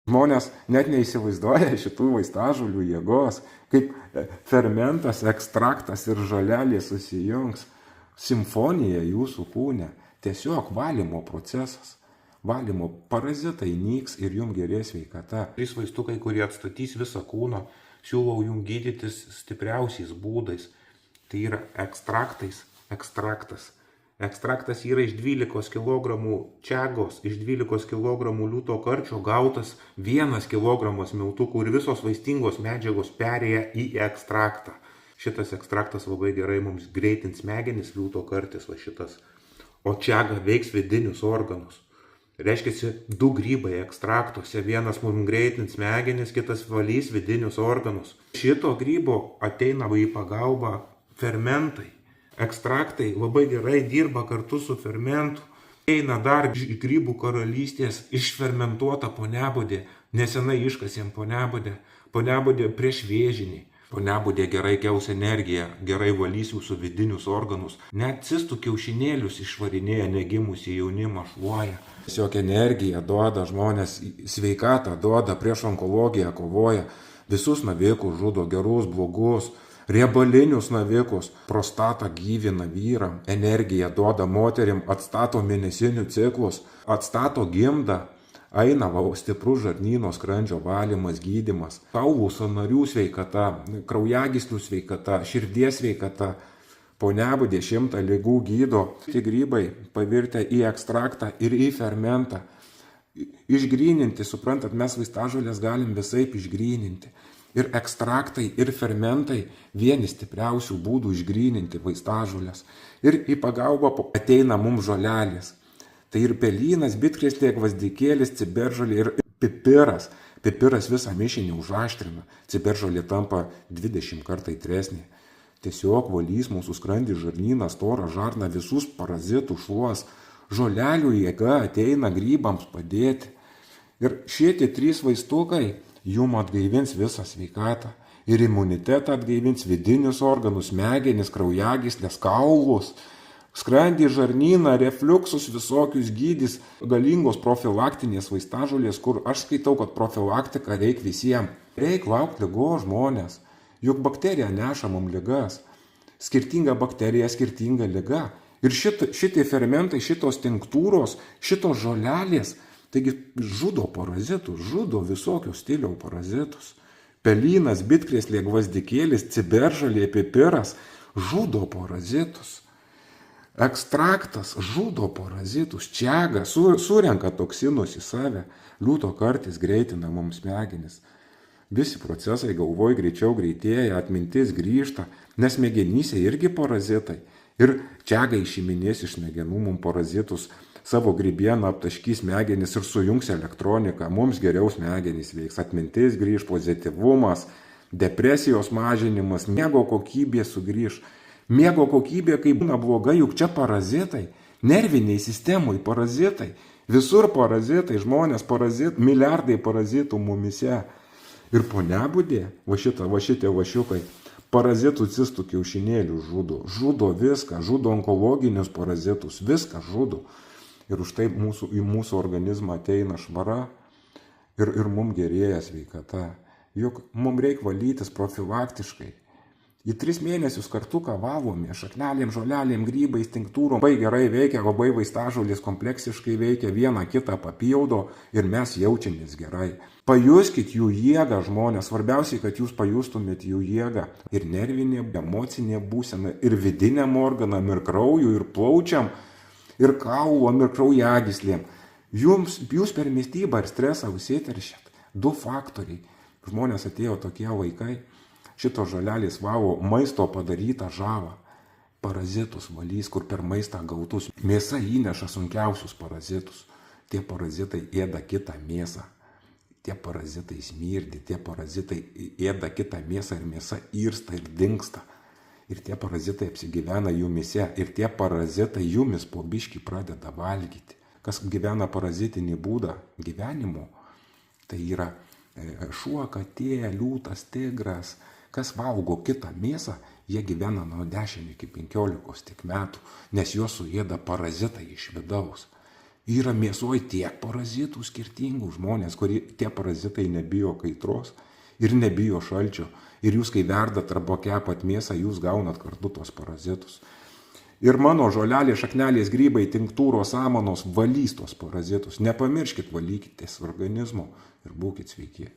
Žmonės net neįsivaizduoja šitų vaistažolių jėgos, kaip fermentas, ekstraktas ir žolelė susijungs. Simfonija jūsų kūne. Tiesiog valymo procesas. Valymo parazitai nyks ir jums gerės sveikata. 3 vaistukai, kurie atstatys visą kūną, siūlau jums gydytis stipriausiais būdais. Tai yra ekstraktais, ekstraktas. Ekstraktas yra iš 12 kg čiagos, iš 12 kg liūto karčio gautas 1 kg miltukų ir visos vaistingos medžiagos perėję į ekstraktą. Šitas ekstraktas labai gerai mums greitins smegenis, liūto kartis va šitas. O čiaga veiks vidinius organus. Reiškia, 2 grybai ekstraktuose, vienas mums greitins smegenis, kitas valys vidinius organus. Šito grybo ateina į pagalbą fermentai. Ekstraktai labai gerai dirba kartu su fermentu. Eina dar iš grybų karalystės išfermentuota poniabodė. Nesenai iškasėm poniabodę. Poniabodė prieš vėžinį. Poniabodė gerai gaus energiją, gerai valys jūsų vidinius organus. Net cistų kiaušinėlius išvarinėja negimusį jaunimą, šluoja. Tiesiog energiją duoda žmonės, sveikatą duoda, prieš onkologiją kovoja. Visus navikus žudo, gerus, blogus. Riebalinius navikus, prostatą gyvina vyram, energiją duoda moterim, atstato mėnesinių ciklus, atstato gimdą, eina stiprus žarnyno skrandžio valymas, gydymas, kaulų sąnarių sveikata, kraujagyslių sveikata, širdies sveikata, poniabodė 100 ligų gydo. Tie grybai pavirtę į ekstraktą ir į fermentą. Išgryninti, suprantat, mes vaistažolės galim visaip išgryninti. Ir ekstraktai, ir fermentai vieni stipriausių būdų išgryninti vaistažolės. Ir į pagalbą ateina mums žolelės. Tai ir pelynas, bitkrėslė, gvazdikėlis, ciberžolė ir pipiras. Pipiras visą mišinį užaštrina. Ciberžolė tampa 20 kartų aitresnė. Tiesiog valys mūsų skrandį, žarnyną, storą žarną, visus parazitų šluos. Žolelių jėga ateina grybams padėti. Ir šitie 3 vaistukai jum atgaivins visą sveikatą ir imunitetą atgaivins, vidinius organus, smegenis, kraujagyslės, kaulus, skrandį, žarnyną, refliuksus visokius gydys, galingos profilaktinės vaistažolės, kur aš skaitau, kad profilaktika reikia visiems. Reikia laukti ligos žmonės, juk bakterija neša mums ligas. Skirtinga bakterija, skirtinga liga. Ir šitie fermentai, šitos tinktūros, šitos žolelės, taigi žudo parazitus, žudo visokius stiliaus parazitus. Pelynas, bitkrėslė, gvazdikėlis, ciberžolė, pipiras žudo parazitus. Ekstraktas žudo parazitus, čiaga, surenka toksinus į save, liūto kartis greitina mums smegenis. Visi procesai galvoj greičiau greitėja, atmintis grįžta, nes smegenyse irgi parazitai. Ir čiaga išiminės iš smegenų mums parazitus, savo grybieną aptaškys smegenis ir sujungs elektroniką, mums geriau smegenys veiks, atmintis grįž, pozityvumas, depresijos mažinimas, miego kokybė sugrįž. Miego kokybė, kai būna bloga, juk čia parazitai, nerviniai sistemai parazitai, visur parazitai, žmonės parazitai, milijardai parazitų mumise. Ir poniabodė, va šitie vašiukai, parazitų cistų kiaušinėlių žudo viską, žudo onkologinius parazitus, viską žudo. Ir už tai į mūsų organizmą ateina švara ir mums gerėja sveikata. Juk mums reikia valytis profilaktiškai. Į 3 mėnesius kartuką valome, šaknelėm, žolelėm, grybais, tinktūrom. Labai gerai veikia, labai vaistažolės kompleksiškai veikia, vieną kitą papildo ir mes jaučiamės gerai. Pajuskit jų jėgą, žmonės, svarbiausiai, kad jūs pajustumėt jų jėgą. Ir nervinė, emocinė būsena, ir vidiniam organam, ir kraujų, ir plaučiam, ir kaulom, ir kraujagyslėm. Jūs per mitybą ir stresą užsiteršėt. 2 faktoriai. Žmonės atėjo tokie vaikai. Šitos žolelės valo maisto padarytą žalą. Parazitus valys, kur per maistą gautus. Mėsa įneša sunkiausius parazitus. Tie parazitai ėda kitą mėsą. Tie parazitai smirdi, tie parazitai ėda kitą mėsą ir mėsa irsta ir dingsta. Ir tie parazitai apsigyvena jumise. Ir tie parazitai jumis po biškį pradeda valgyti. Kas gyvena parazitinį būdą gyvenimo, tai yra šuo, katė, liūtas, tigras. Kas valgo kitą mėsą, jie gyvena nuo 10 iki 15 tik metų, nes juos suėda parazitai iš vidaus. Yra mėsoje tiek parazitų skirtingų žmonės, kurie tie parazitai nebijo kaitros ir nebijo šalčio. Ir jūs, kai verdat arba kepat mėsą, jūs gaunat kartu tos parazitus. Ir mano žolelės, šaknelės, grybai, tinktūros, samanos valys tos parazitus. Nepamirškit, valykitės organizmo ir būkit sveiki.